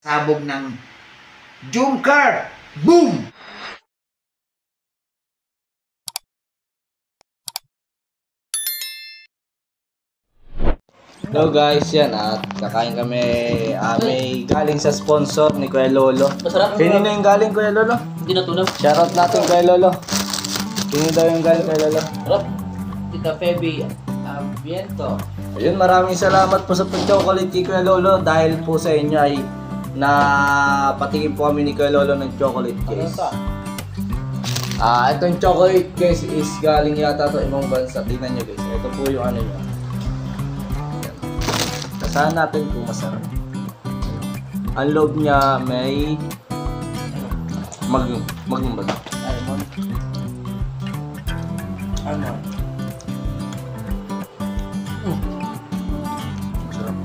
Sabog ng Jumcar! Boom! Hello guys, yan at kakain kami may galing sa sponsor ni Kuya Lolo. Masarap. Sino na yung galing Kuya Lolo? Hindi natunaw. Shoutout natin Kuya Lolo. Sino daw yung galing Kuya Lolo? Sarap. Tita Feby, Viento. Ayun, maraming salamat po sa pag-chocolate kay Kuya Lolo dahil po sa inyo ay napatingin po kami ni Kuya Lolo ng chocolate case. Itong chocolate case is galing yata to ibang bansa. Tingnan nyo guys. Ito po yung ano nyo. Tasahan natin kung masarap. Ang loob niya may Magnum ba? Almond. Almond. Masarap.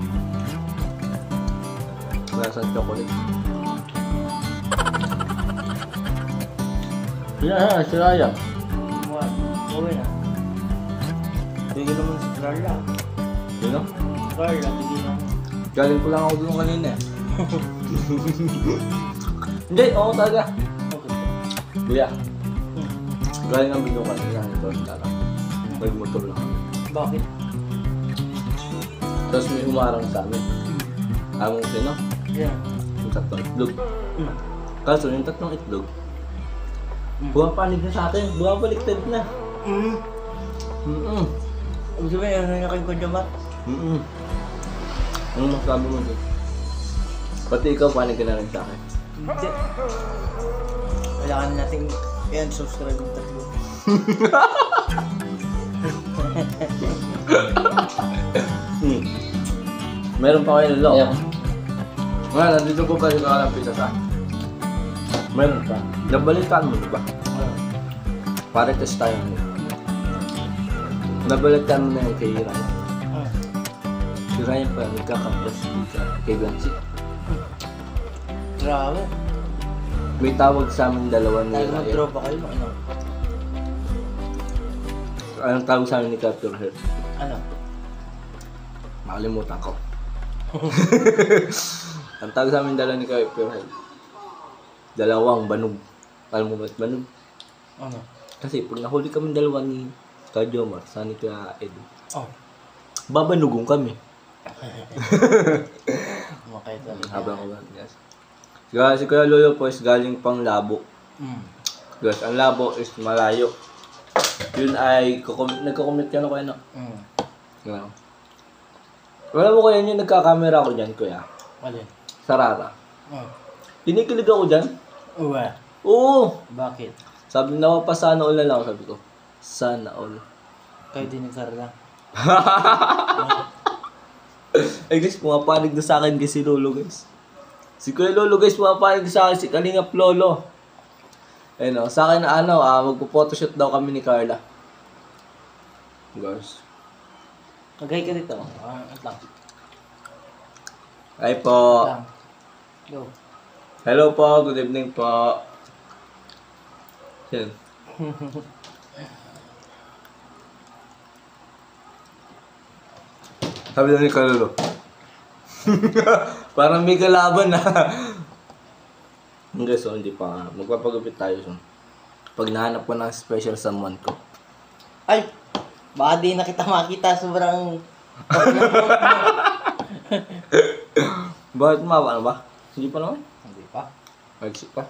Lasang chocolate. Yeah, siraya. What? Gawin na. Tingin naman si Carla. Sino? Carla, hindi na. Galing ko lang ako doon kanina eh. Hindi, oo talaga. Okay. Kuya. Galing ang doon kanina. Ito ang talaga. Nagmotor lang kami. Bakit? Tapos may humarang sa amin. Among sino? Yeah. Yung tatlong itlog. Kaso yung tatlong itlog, bumapanig na sa atin. Bumabaliktad na. Ang sabi, ano nakain ko dyan ba? Ano masabi mo doon? Pati ikaw, panig ka na rin sa akin. Hindi. Kailangan natin i-unsubscribe yung tatlo. Meron pa kayo lolo? Ayaw. Nga, nandito po kayo ng pizza sa meron pa. Nabalitaan mo diba? Pare test tayo mo. Nabalitaan mo na yung kay Ryan. Si Ryan pa, nagkakaplas dito kay Blancy. Grabe. May tawag sa amin dalawa ni Tayo Ryan. mag-tropa kayo, ano? Anong tawag sa amin ni Captain Heart? Ano? Makalimutan ko. Ang tawag sa amin dalawa ni Captain Heart. Dalawang banog. Alam mo ba't banog? Ano? Kasi pag nahuli kami dalawa ni Kajomar, sa ni Kuya Edu, Oh. babanugong kami. Makay talaga. Habang ko ba? Yes. Si Kuya Lolo po is galing pang Labo. Guys, ang Labo is malayo. Yun ay, nagko-commit ka na kayo, no? Ganun. Wala mo kaya yung nagka-camera ko dyan, Kuya? Alin? Sarara. Kinikilig ako dyan. Uwe. Oo! Bakit? Sabi na pa sana all na lang, sabi ko. Sana all. Kayo din nagsarala. Ay guys, pumapanig na sa akin si Lolo guys. Si Kuya Lolo guys, pumapanig na sa akin si Kalingap Lolo. Ayun o, sa akin magpo-photoshoot daw kami ni Carla. Guys. Magay ka dito. At lang. Hi po. Lang. Go. Hello po, good evening po. Yan. Sabi lang ni Kuya Lolo. Parang may kalaban na. Guys, so hindi pa. Magpapagupit tayo. So. Pag nahanap ko ng special someone ko. Ay! Baka di na kita makita. Sobrang... Bakit ano ba? Hindi pa naman? Hindi pa. Mag-isip pa.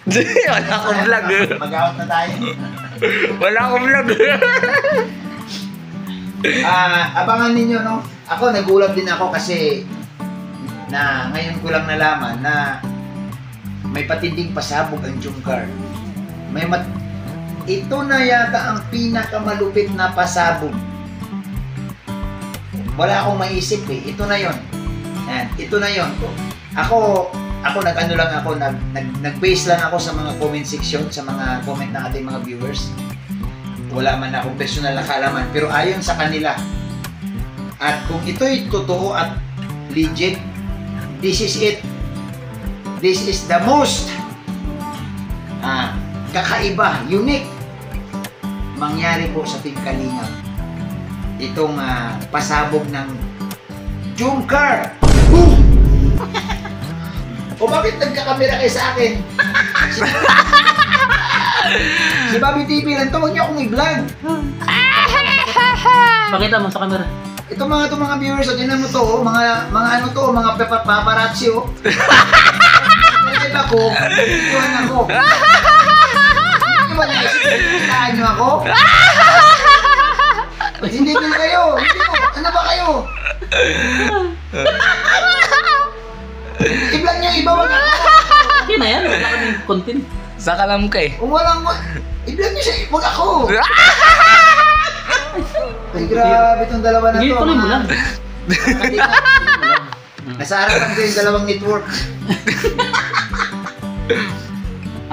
Wala akong vlog. Mag-out na tayo. Wala akong vlog. Abangan ninyo, no? Ako, nagulat din ako kasi na ngayon ko lang nalaman na may patinding pasabog ang Jumcar. Ito na yata ang pinakamalupit na pasabog. Wala akong maisip eh. Ito na yon. Yan, ito na yon. Ako nag-ano lang ako, nag-base lang ako sa mga comment section, sa mga comment ng ating mga viewers. Wala man akong personal na kaalaman, pero ayon sa kanila. At kung ito'y totoo at legit, this is it. This is the most kakaiba, unique mangyari po sa Team Kalingap. Itong pasabog ng Jumcar sa camera kaysa akin. Si Bobby TV lang to, huwag niyo akong i-vlog. Pakita mo sa camera. Ito mga viewers, o tinan mo to, oh, mga ano to, mga paparazzi, oh. Kaya ako, ituhan ako. Hindi ba naisip, kitaan niyo ako? Hindi ko kayo, hindi ko, ano ba kayo? I-vlog niyo, iba wag ako. Okay na yan, wala kaming content. Sakalam ka eh. Kung walang, i-vlog niyo siya, wag ako. Ay, grabe itong dalawa na to. Sige, tuloy mo lang. Nasa harapan ko yung dalawang network.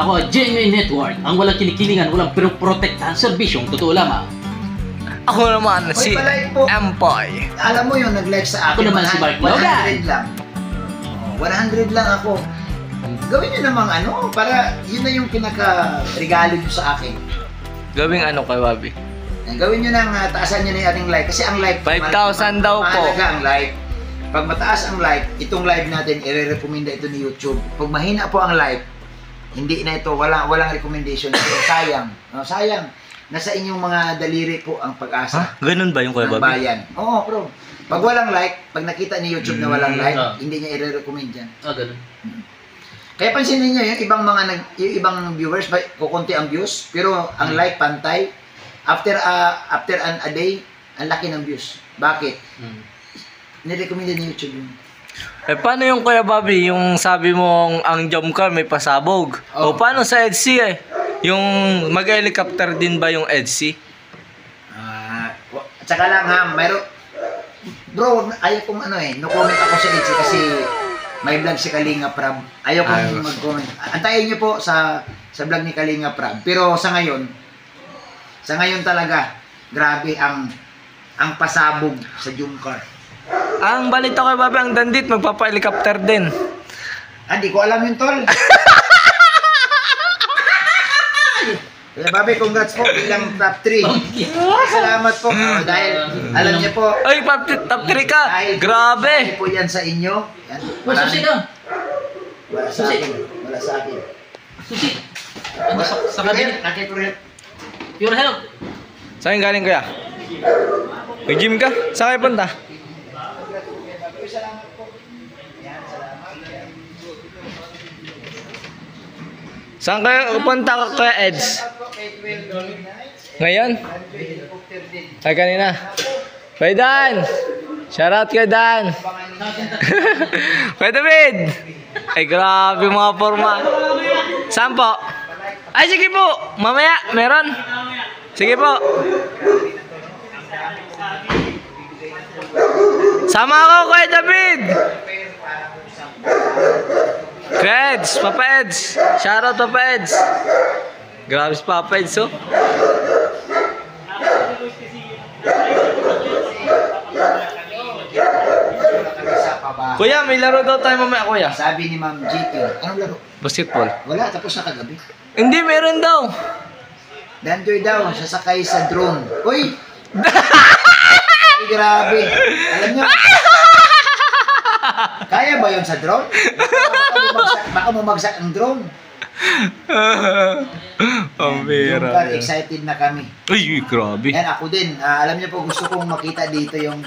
Ako, Genuine Network. Ang walang kinikilingan, walang protektahan, serbisyong totoo lamang. Ako naman si Empoy. Alam mo yung nag-like sa akin, Ako naman si Mark 100 lang. 100 lang ako. Gawin nyo namang ano, para yun na yung pinaka-regalo nyo sa akin. Gawing ano kay Bobby? Gawin nyo nang taasan nyo na yung ating like. Kasi ang like, 5,000 daw po. mahalaga ang like. Pag mataas ang like, itong live natin, i-recommenda ito ni YouTube. Pag mahina po ang like, hindi na ito, walang recommendation. Sayang. No, sayang. Nasa inyong mga daliri po ang pag-asa. Ganun ba yung kay ng Bobby? bayan. Oo, bro. Pag walang like, pag nakita ni YouTube na walang like, hindi niya i-recommend yan. Ah, ganun. Kaya pansinin niyo yung ibang yung ibang viewers, kukunti ang views, pero ang like pantay. After a day, ang laki ng views. Bakit? Nirecommend ni YouTube yun. Eh, paano yung Kuya Bobby, yung sabi mong ang jump car may pasabog? Oh. O paano sa EDC eh? Yung mag-helicopter din ba yung EDC? Tsaka lang ha, bro, ayaw kong no comment ako sa Itzy kasi may vlog si Kalinga Prab. Ayaw kong mag-comment. Antayin niyo po sa vlog ni Kalinga Prab. Pero sa ngayon talaga, grabe ang pasabog sa jump car. Ang balita kay Bobby, ang dandit, magpapa-helicopter din. Hindi ko alam yun, tol. Kaya Bobby, congrats po bilang top 3. Salamat po. Dahil alam niyo po. Ay, top 3 ka! Grabe! Dahil po yan sa inyo. Yan. Susi ka. Wala sa akin. Wala sa akin. Susi. Ano sa kabinet? Pure health. Saan galing kuya? Nag-gym ka? Saan kayo punta? Salamat po. Yan, salamat. Saan kayo punta ka Kuya Eds? Ngayon? Ay, kanina. Kuya Dan! Shoutout kay Dan! Kuya David! Ay, grabe mga forma. Saan po? Ay, sige po! Mamaya, meron? Sige po. Sama ako, Kuya David! Kuya Eds, Papa Eds. Shoutout Papa Eds. Grabe si Papa Eds, oh. Kuya, may laro daw tayo mamaya, Kuya. Sabi ni Ma'am GT, anong laro? Basketball. Wala, tapos na kagabi. Hindi, meron daw. Danjoy daw, sasakay sa drone. Uy! Ay, grabe. Alam niyo, kaya ba yun sa drone? Baka bumagsak ang drone. Pambira. Yung excited na kami. Ay, grabe. Yan, ako din. Alam niyo po, gusto kong makita dito yung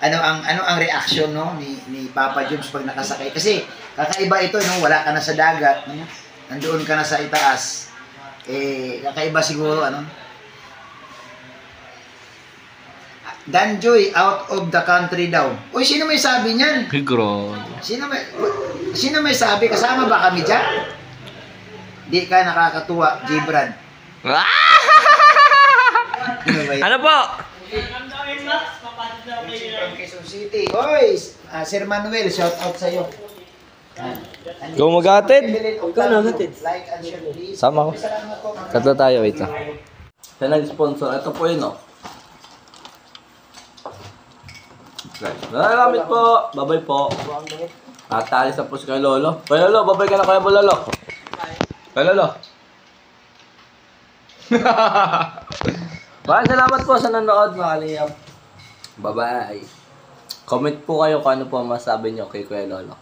ano ang reaction no ni Papa Jones pag nakasakay. Kasi kakaiba ito no, wala ka na sa dagat, no? Nandoon ka na sa itaas. Kakaiba siguro ano. Danjoy out of the country daw. Uy, sino may sabi niyan? Ay, grabe. Sino may sabi? Kasama ba kami diyan? Di ka nakakatuwa, Gibran. Ano po? From Quezon City. Oy, Sir Manuel, shout out sa iyo. Ikaw mag-atid? Ikaw mag-atid. Like and share please. Sama ko. Salamat po. Tatlo tayo, wait lang. Sa nag-sponsor, ito po yun, oh. Salamat po. Bye-bye po. At alis na po si Kuya Lolo. Kuya Lolo, bye-bye ka na Kuya Lolo. Kuya Lolo. Maraming salamat po sa nanonood, mga kaliyam. Bye-bye. Comment po kayo kung ano po masabi nyo kay Kuya Lolo.